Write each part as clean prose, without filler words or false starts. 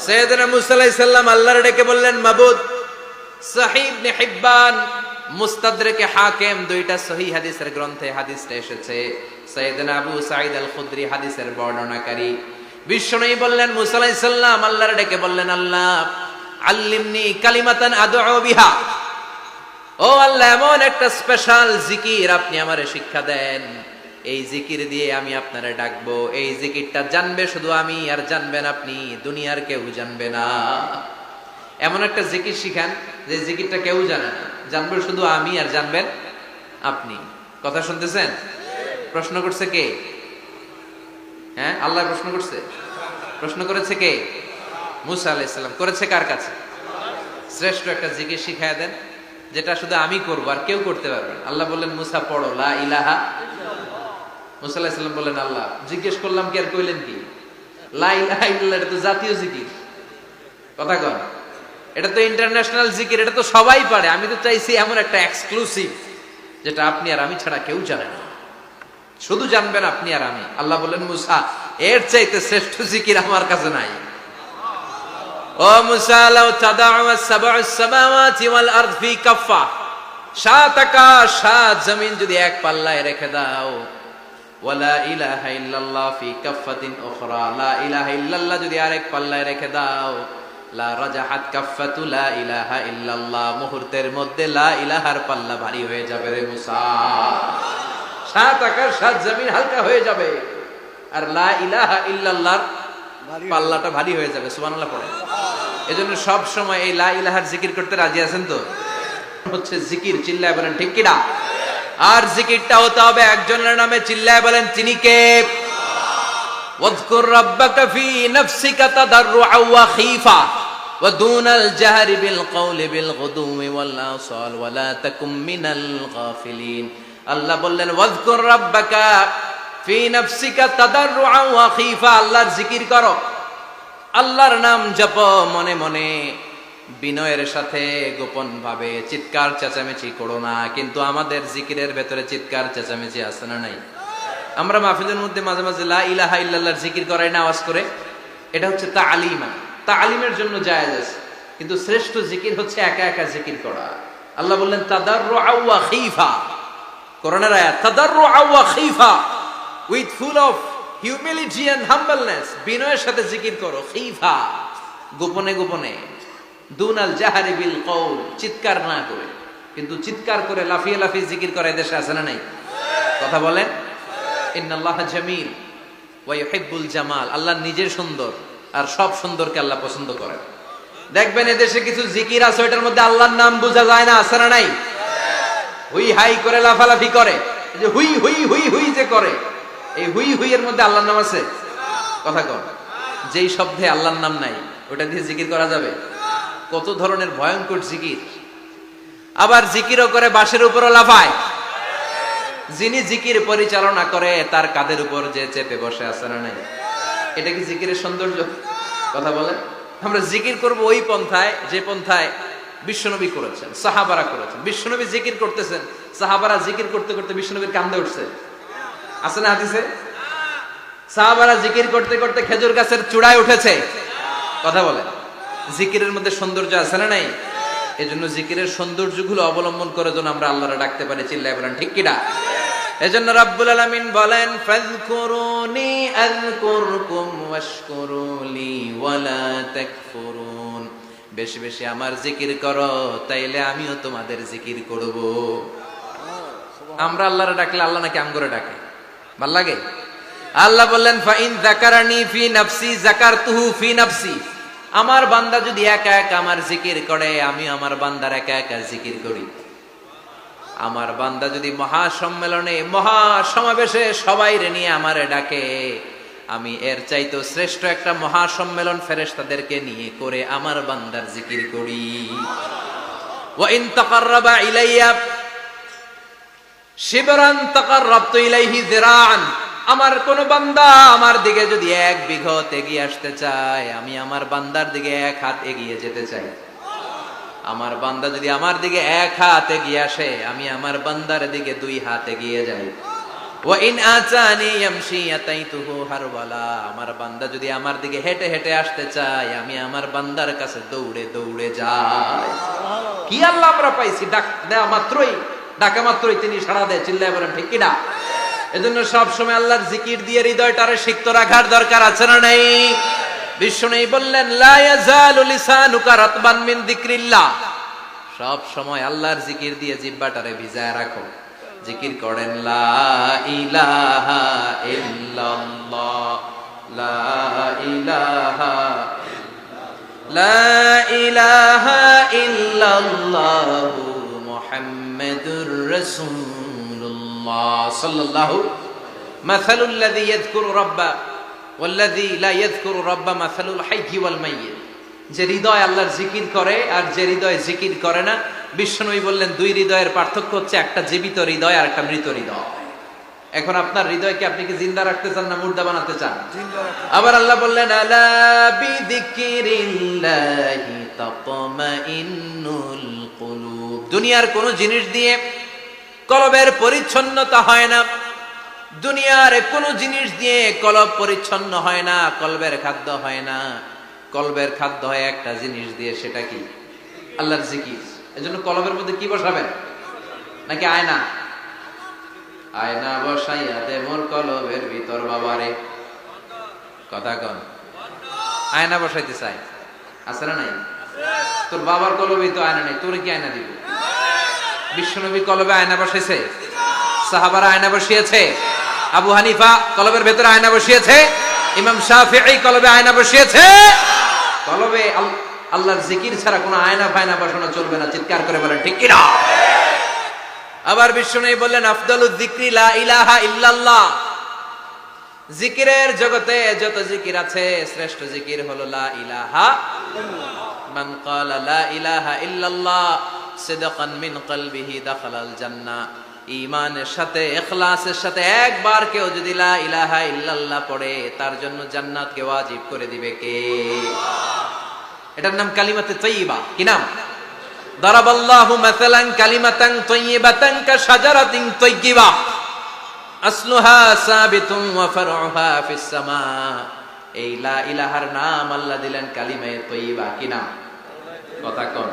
সাইয়েদনা মুসা আলাইহিস সালাম আল্লাহর ডেকে বললেন, মাবুদ। সহিহ ইবনে হিব্বান, মুস্তাদরাকে হাকিম, দুইটা সহিহ হাদিসের গ্রন্থে হাদিসটা এসেছে। সাইয়েদনা আবু সাঈদ আল খুদরি হাদিসের বর্ণনাকারী। বিশ্বনবী বললেন, মুসা আলাইহিস সালাম আল্লাহর ডেকে বললেন, আল্লাহ আল্লিমনি কালিমাতান আদউ বিহা, ও আল্লাহ এমন একটা স্পেশাল জিকির আপনি আমারে শিক্ষা দেন, এই জিকির দিয়ে আমি আপনারে ডাকবো। এই জিকিরটা জানবে শুধু আমি, আর জানবেন আপনি, দুনিয়ার কেউ জানবে না। এমন একটা জিকির শিখান যে জিকিরটা কেউ জানে না, জানবে শুধু আমি আর জানবেন আপনি। কথা শুনতেছেন? প্রশ্ন করছে কে? হ্যাঁ, আল্লাহ প্রশ্ন করছে। প্রশ্ন করেছে কে? মুসা আলাইহিস সালাম। করেছে কার কাছে? শ্রেষ্ঠ একটা জিকির শিখায়া দেন যেটা শুধু আমি করবো আর কেউ করতে পারবে না। আল্লাহ বললেন, মুসা পড়ো লা ইলাহা। মুসা আলাইহিস সালাম বললেন, আল্লাহ জিজ্ঞেস করলাম কি আর কইলেন কি? লা ইলাহা ইল্লাল্লাহ, এটা তো জাতীয় জিকির। কথা কন, এটা তো ইন্টারন্যাশনাল জিকির, এটা তো সবাই পারে। আমি তো চাইছি এমন একটা এক্সক্লুসিভ যেটা আপনি আর আমি ছাড়া কেউ জানে না, শুধু জানবেন আপনি আর আমি। আল্লাহ বললেন, মুসা এর চাইতে শ্রেষ্ঠ জিকির আমার কাছে নাই। ও মুসা, লাউ তাদাউ সাবউস সামাওয়াতি ওয়াল আরদ ফি কাফা, সাত আকাশ সাত জমিন যদি এক পাল্লায় রেখে দাও, ওয়ালা ইলাহা ইল্লাল্লাহ ফি কাফাতিন উখরা, লা ইলাহা ইল্লাল্লাহ যদি আরেক পাল্লায় রেখে দাও, লা রাজাহাত কাফাতু লা ইলাহা ইল্লাল্লাহ, মুহূর্তের মধ্যে লা ইলাহার পাল্লা ভারী হয়ে যাবে রে মুসা। সাত আকাশ সাত জমিন হালকা হয়ে যাবে, আর লা ইলাহা ইল্লাল্লাহর পাল্লাটা ভারী হয়ে যাবে। সুবহানাল্লাহ পড়ে। এজন্য সব সময় এই লা ইলাহার জিকির করতে রাজি আছেন তো? হচ্ছে জিকির, চিল্লায় বলেন ঠিক কিনা? আর জিকিরটা হতে হবে একজনের নামে, চিল্লায় বলেন তিনি কে? ওয়াযকুর রাব্বাকা ফি নাফসিকা তাদাররুআ ওয়া খীফা ওয়া দুনাল জাহরি বিল কওলি বিল গুদুমি ওয়াল আসাল ওয়া লা তাকুম মিনাল গাফিলিন। আল্লাহ বললেন, ওয়াযকুর রাব্বাকা ফি নাফসিকা তাদাররুআ ওয়া খীফা, আল্লাহর জিকির করো, আল্লাহর নাম জপো মনে মনে, বিনয়ের সাথে, গোপন ভাবে, চিৎকার চেঁচামেচি করো না। কিন্তু আমাদের জিকিরের ভেতরে চিৎকার চেঁচামেচি আছে না নাই? আমরা মাহফিলের মধ্যে মাঝে মাঝে লা ইলাহা ইল্লাল্লাহর জিকির করাই না আওয়াজ করে, এটা হচ্ছে তালিমা, তালিমের জন্য জায়েজ আছে। কিন্তু শ্রেষ্ঠ জিকির হচ্ছে একা একা জিকির করা। আল্লাহ বললেন, তাদাররুআ ওয়া খীফা, কোরআনের আয়াত, তাদাররুআ ওয়া খীফা, with full of humility and humbleness, বিনয়ের সাথে জিকির করো, খীফা গোপনে গোপনে, দুনাল জাহারি বিল কওল, চিৎকার না করে। কিন্তু চিৎকার করে লাফিয়ে লাফিয়ে জিকির করে দেশে আছে না নাই? কথা বলেন। ইন্নাল্লাহা জামিল ওয়া ইউহিব্বুল জামাল, আল্লাহ নিজের সুন্দর, আর সব সুন্দরকে আল্লাহ পছন্দ করেন। দেখবেন এদেশে কিছু জিকির আছে ওইটার মধ্যে আল্লাহর নাম বোঝা যায় না, আছে না নাই? হুই হাই করে লাফালাফি করে, যে হুই হুই হুই হুই যে করে, এই হুই হুই এর মধ্যে আল্লাহর নাম আছে? কথা কর। যেই শব্দে আল্লাহর নাম নাই ওটা দিয়ে জিকির করা যাবে? কত ধরনের ভয়ঙ্কর জিকির। আবার জিকিরও করে বাঁশের উপরও লাফায়। যিনি জিকির পরিচালনা করে তার কাঁধের উপর যে চেপে বসে আছে না নাই? এটা কি জিকিরের সৌন্দর্য? কথা বলেন। আমরা জিকির করব ওই পন্থায় যে পন্থায় বিশ্বনবী করেছেন, সাহাবারা করেছেন। বিশ্বনবী জিকির করতেছেন, সাহাবারা জিকির করতে করতে বিশ্বনবীর কান্দে উঠছে, আছে না হাদিসে? সাহাবারা জিকির করতে করতে খেজুর গাছের চূড়ায় উঠেছে। কথা বলেন। জিকিরের মধ্যে সৌন্দর্য আছে না নাই? এজন্য জিকিরের সৌন্দর্যগুলো অবলম্বন করে যেন আমরা আল্লাহরে ডাকতে পারি, চিল্লায় বলেন ঠিক কিনা? এজন্য রাব্বুল আলামিন বলেন, ফাযকুরুনি আযকুরকুম ওয়াশকুরুলি ওয়ালা তাকফুরুন, বেশি বেশি আমার জিকির করো, তাইলে আমিও তোমাদের জিকির করব। আমরা আল্লাহরে ডাকলে আল্লাহ নাকি আমগরে ডাকে? ভাল লাগে? আল্লাহ বললেন, ফাইন যাকারানি ফি নাফসি যাকারতুহু ফি নাফসি, আমার বান্দা যদি একা একা আমার জিকির করে, আমি আমার বান্দার একা একা জিকির করি। আমার বান্দা যদি মহাসম্মেলনে মহাসমাবেশে সবাই রে নিয়ে আমারে ডাকে, আমি এর চাইতে শ্রেষ্ঠ একটা মহাসম্মেলন ফেরেশতাদেরকে নিয়ে করে আমার বান্দার জিকির করি। ওয়া ইন তাকাররাবা ইলাইয়া শিবরান তাকাররাবতু ইলাইহি যিরাআন, আমার কোন বান্দা আমার দিকে যদি এক বিঘত এগিয়ে আসতে চায়, আমি আমার বান্দার দিকে এক হাত এগিয়ে যেতে চাই। আমার বান্দা যদি আমার দিকে এক হাত এগিয়ে আসে, আমি আমার বান্দার দিকে দুই হাত এগিয়ে যাই। ওয়া ইন আতানি ইয়ামশি আতাইতুহু হারওয়ালা, আমার বান্দা যদি আমার দিকে হেঁটে হেঁটে আসতে চায়, আমি আমার বান্দার কাছে দৌড়ে দৌড়ে যাই। কি আল্লাহ আমরা পাইছি, ডাক দেয়া মাত্রই, ডাকা মাত্রই তিনি সাড়া দেয়। চিল্লায় বলেন ঠিক কিনা? এজন্য সব সময় আল্লাহর জিকির দিয়ে হৃদয়টারে সিক্ত রাখার দরকার আছে না নাই? বিষ্ণু বললেন লা ইয়াজালু লিসানুকা রাতবান মিন যিকরিল্লাহ, সব সময় আল্লাহর জিকির দিয়ে জিহ্বাটারে ভিজায় রাখো। জিকির করেন লা ইলাহা ইল্লাল্লাহ, লা ইলাহা, লা ইলাহা ইল্লাল্লাহু মুহাম্মাদুর রাসূলুল্লাহ সাল্লাল্লাহু। মাসালুল লাযী ইয়াযকুরু রাব্বা ওয়াল্লাযী লা ইয়াযকুরু রাব্বা মাসালুল হাইয়্যি ওয়াল মাইয়্যিত, যে হৃদয় আল্লাহর জিকির করে আর যে হৃদয় জিকির করে না। বিষ্ণুই বললেন দুই হৃদয়ের পার্থক্য হচ্ছে একটা জীবিত হৃদয় আর একটা মৃত হৃদয়। এখন আপনার হৃদয়কে আপনি কি জিন্দা রাখতে চান না মুর্দা বানাতে চান? আবার আল্লাহ বললেন আলা বিযিকরিল্লাহি তাতমাইন্নুল কুলুব, দুনিয়ার কোন জিনিস দিয়ে কলবের পরিচ্ছন্নতা হয় না, দুনিয়ার কোন জিনিস দিয়ে কলব পরিচ্ছন্ন হয় না, কলবের খাদ্য হয় না। কলবের খাদ্য হয় একটা জিনিস দিয়ে, সেটা কি? আল্লাহর জিকির। এজন্য কলবের মধ্যে কি বসাবেন? নাকি আয়না? আয়না বসাইয়া দে মোর কলবের ভিতর বাবারে, কথা কন। আয়না বসাইতে চাই, আছে না নাই? তোর বাবার কলবে তো আয়না নেই, তোরে কি আয়না দিব? বিশ্বনবী কলবে আয়না বসাইছে, সাহাবারা আয়না বসিয়েছে, আবু হানিফা কলবের ভেতরে আয়না বসিয়েছে, ইমাম শাফিঈ কলবে আয়না বসিয়েছে। কলবে আল্লাহর জিকির ছাড়া কোনো আয়না ফায়না বসানো চলবে না। চিৎকার করে বলেন ঠিক কিনা? আবার বিষ্ণু বললেন আফদালুয যিকরি লা ইলাহা ইল্লাল্লাহ, জিকিরের জগতে যত জিকির আছে শ্রেষ্ঠ জিকির হলো লা ইলাহা ইল্লাল্লাহ। মান ক্বালা লা ইলাহা ইল্লাল্লাহ সিদকান মিন কলবিহি দাখালাল জান্নাহ, ঈমানের সাথে ইখলাসের সাথে একবার কেউ যদি লা ইলাহা ইল্লাল্লাহ পড়ে, তার জন্য জান্নাতকে ওয়াজিব করে দিবে কে? এটার নাম কালিমাতে তাইয়্যিবা। কি নাম? দারাবাল্লাহু মাসালান কালিমাতান তাইয়্যিবাতান কাশাজারাতিন তাইয়্যিবা আসলুহা সাবিতুন ওয়া ফারউহা ফিস সামা। এই লা ইলাহার নাম আল্লাহ দিলেন কালিমায়ে তাইয়্যিবা। কি নাম? কথা কোন?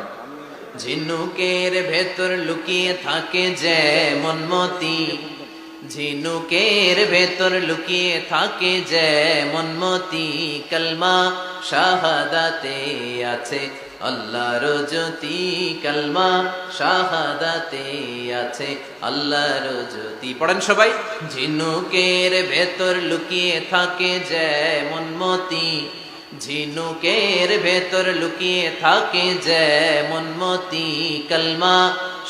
ঝিনুকের ভেতর লুকিয়ে থাকে যেমন মতি, ঝিনুকের ভেতর লুকিয়ে থাকে যেমন মতি, কালমা শাহাদাতে আছে আল্লাহর জ্যোতি, কালমা শাহাদাতে আছে আল্লাহর জ্যোতি। পড়েন সবাই। ঝিনুকের ভেতর লুকিয়ে থাকে যেমন মতি, ঝিনুকের ভেতর লুকিয়ে থাকে যেমন মতি, কালমা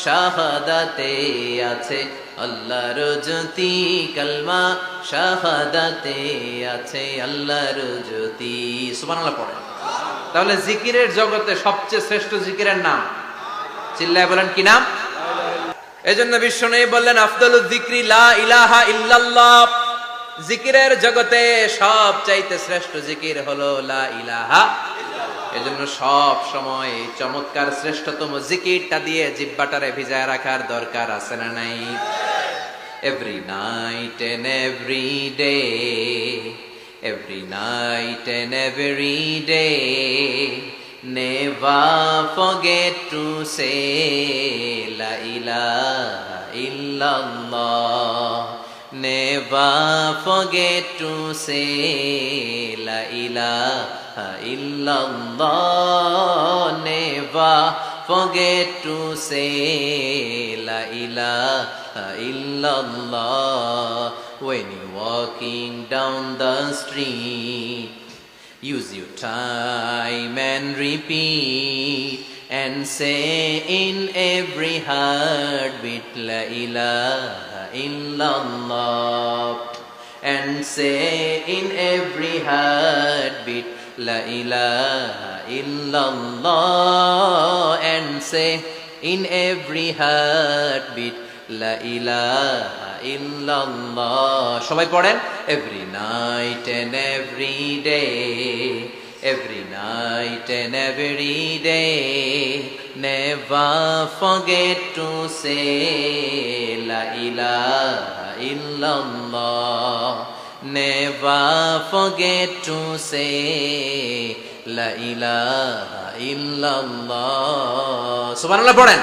শাহাদাতে আছে আল্লাহর জ্যোতি, কালমা শাহাদাতে আছে আল্লাহর জ্যোতি। সুবহানাল্লাহ পড়ে। তাহলে জিকিরের জগতে সবচেয়ে শ্রেষ্ঠ জিকিরের নাম, চিল্লায় বলেন কি নাম? এজন্য বিষ্ণু বললেন আফদালুয যিকরি লা ইলাহা ইল্লাল্লাহ, জিকিরের জগতে সবচাইতে শ্রেষ্ঠ জিকির হলো লা ইলাহা ইল্লাল্লাহ। এজন্য সব সময় চমৎকার শ্রেষ্ঠতম জিকিরটা দিয়ে জিহ্বাটারে ভিজায় রাখার দরকার আছে না নাই? Every night and every day, every night and every day, never forget to say la ilaha illallah, never forget to say la ilaha illallah, never forget to say la ilaha illallah. When you're walking down the street, use your time and repeat and say in every heartbeat la ilaha illallah, and say in every heartbeat la ilaha illallah, and say in every heartbeat la ilaha illallah. সবাই পড়েন। Every night and every day, every night and every day, never forget to say la ilaha illallah. Never forget to say la ilaha illallah. Subhanallah পড়েন।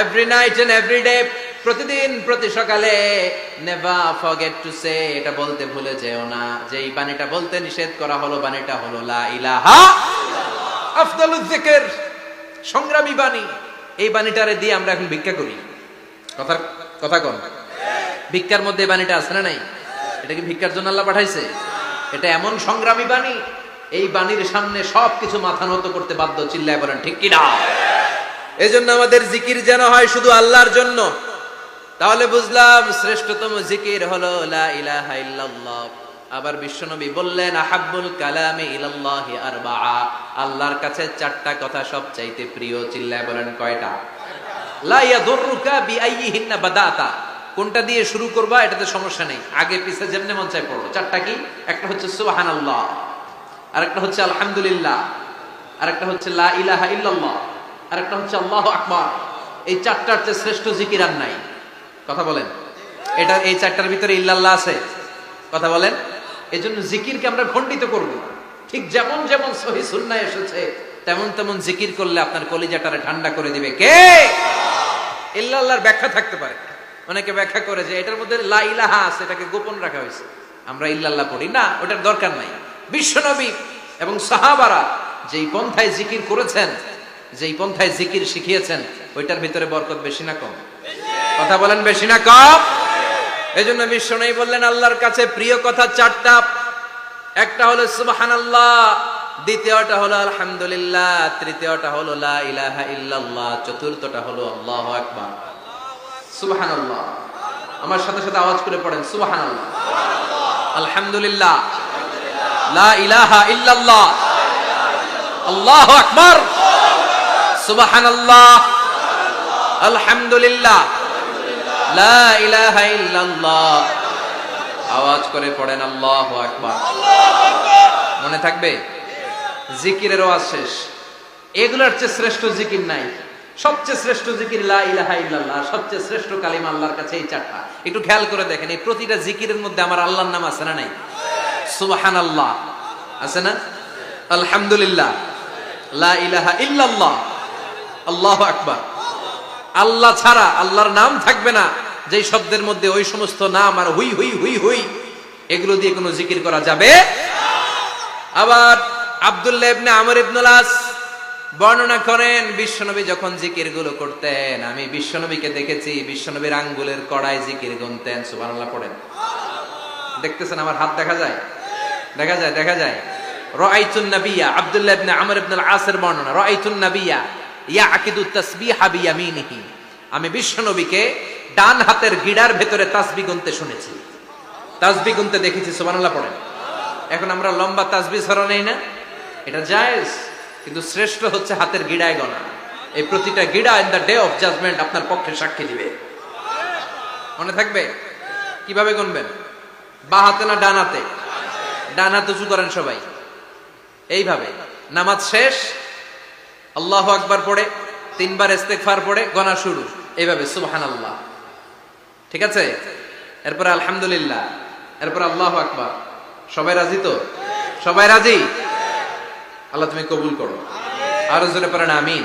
Every night and every day, প্রতিদিন প্রতি সকালে never forget to say, এটা বলতে ভুলে যেও না যে এই বাণীটা বলতে নিষেধ করা হলো, বাণীটা হলো লা ইলাহা আফদালুয যিকর, সংগ্রামী বাণী। এই বাণীটারে দিয়ে আমরা এখন ভিক্ষা করি। কথা কোন ভিক্ষার মধ্যে বাণীটা আছে না নাই? এটা কি ভিক্ষার জন্য আল্লাহ পাঠাইছে? এটা এমন সংগ্রামী বাণী, এই বাণীর সামনে সবকিছু মাথা নত করতে বাধ্য। চিল্লায় বলেন ঠিক কি না? এজন্য আমাদের জিকির যেন হয় শুধু আল্লাহর জন্য। তাহলে বুঝলাম শ্রেষ্ঠতম জিকির হলো লা ইলাহা ইল্লাল্লাহ। আবার বিশ্বনবী বললেন আহাব্বুল কালামি ইলাল্লাহি আরবাআ, আল্লাহর কাছে চারটা কথা সবচাইতে প্রিয়। চিল্লায় বলেন কয়টা? লা ইয়াদুররুকা বিআইয়িহিন্না বাদাতা, কোনটা দিয়ে শুরু করবা এটাতে সমস্যা নেই, আগে পিছে যেমনে মন চায় পড়ো। চারটা কি? একটা হচ্ছে সুবহানাল্লাহ, আরেকটা হচ্ছে আলহামদুলিল্লাহ, আরেকটা হচ্ছে লা ইলাহা ইল্লাল্লাহ, আরেকটা হচ্ছে আল্লাহু আকবার। এই চারটার চেয়ে শ্রেষ্ঠ জিকির আর নাই। কথা বলেন, এটা এই চারটার ভিতরে ইল্লাল্লাহ আছে? কথা বলেন। এজন্য জিকিরকে আমরা খণ্ডিত করব না। ঠিক যেমন যেমন সহিহ সুন্নাহ এসেছে তেমন তেমন জিকির করলে আপনার কলিজাটারে ঠান্ডা করে দিবে কে? ইল্লাল্লাহর ব্যাখ্যা থাকতে পারে, অনেকে ব্যাখ্যা করে যে এটার মধ্যে লা ইলাহা আছে, এটাকে গোপন রাখা হয়েছে, আমরা ইল্লাল্লাহ পড়ি না, ওটার দরকার নাই। বিশ্বনবী এবং সাহাবারা যেই পন্থায় জিকির করেছেন, যেই পন্থায় জিকির শিখিয়েছেন, ওইটার ভিতরে বরকত বেশি না কম? কথা বলেন বেশি না কম? এজন্য বিশ্বনবী বললেন আল্লাহর কাছে প্রিয় কথা চারটা। একটা হলো সুবহানাল্লাহ, দ্বিতীয়টা হলো আলহামদুলিল্লাহ, তৃতীয়টা হলো লা ইলাহা ইল্লাল্লাহ, চতুর্থটা হলো আল্লাহু আকবার। সুবহানাল্লাহ, আমার সাথে সাথে আওয়াজ করে পড়েন সুবহানাল্লাহ, আলহামদুলিল্লাহ, লা ইলাহা ইল্লাল্লাহ, আল্লাহু আকবার, সুবহানাল্লাহ, আলহামদুলিল্লাহ, লা ইলাহা ইল্লাল্লাহ। আওয়াজ করে পড়েন আল্লাহু আকবার। মনে থাকবে? জিকিরের ওয়াজ শেষ। এগুলোর চেয়ে শ্রেষ্ঠ জিকির নাই। সবচেয়ে শ্রেষ্ঠ জিকির লা ইলাহা ইল্লাল্লাহ, সবচেয়ে শ্রেষ্ঠ কালিমা আল্লাহর কাছে এই চারটা। একটু খেয়াল করে দেখেন, এই প্রতিটা জিকিরের মধ্যে আমার আল্লাহর নাম আছে না নাই? সুবহানাল্লাহ আছে না? আলহামদুলিল্লাহ, লা ইলাহা ইল্লাল্লাহ, আল্লাহু আকবার। আল্লাহ ছাড়া আল্লাহর নাম থাকবে না যেই শব্দের মধ্যে ওই সমস্ত নাম আর হুই হুই হুই হুই এগুলো দিয়ে কোনো জিকির করা যাবে। আবার আব্দুল্লাহ ইবনে আমর ইবনুল আস বর্ণনা করেন বিশ্বনবী যখন জিকির গুলো করতেন, আমি বিশ্বনবীকে দেখেছি বিশ্বনবীর আঙ্গুলের কড়ায় জিকির গুনতেন। সুবহানাল্লাহ পড়েন। দেখতেছেন আমার হাত দেখা যায়? দেখা যায়, দেখা যায়। রাআইতুন নাবিয়্যা, আব্দুল্লাহ ইবনে আমর ইবনুল আসের বর্ণনা, রাআইতুন নাবিয়্যা ইয়াকিদু তাসবিহা বিয়ামিনিহি, আমি বিশ্বনবীকে ডান হাতের গিড়ার ভেতরে তাসবিহ গুনতে শুনেছি, তাসবিহ গুনতে দেখেছি। সুবহানাল্লাহ পড়েন। এখন আমরা লম্বা তাসবিহ ছড়া নেই না, এটা জায়েজ, কিন্তু শ্রেষ্ঠ হচ্ছে হাতের গিড়ায় গোনা। এই প্রতিটা গিড়া in the day of judgement আপনার পক্ষে সাক্ষী দিবে। মনে থাকবে? কিভাবে গুনবেন? বা হাতে না ডান হাতে? ডান হাত উঁচু করেন সবাই, এইভাবে। নামাজ শেষ, আল্লাহু আকবার পড়ে 3 বার ইস্তেগফার পড়ে গোনা শুরু, এইভাবে সুবহানাল্লাহ। ঠিক আছে? এরপর আলহামদুলিল্লাহ, এরপর আল্লাহু আকবার। সবাই রাজি তো? সবাই রাজি? আল্লাহ তুমি কবুল করো। আরো জোরে পড়েন আমিন।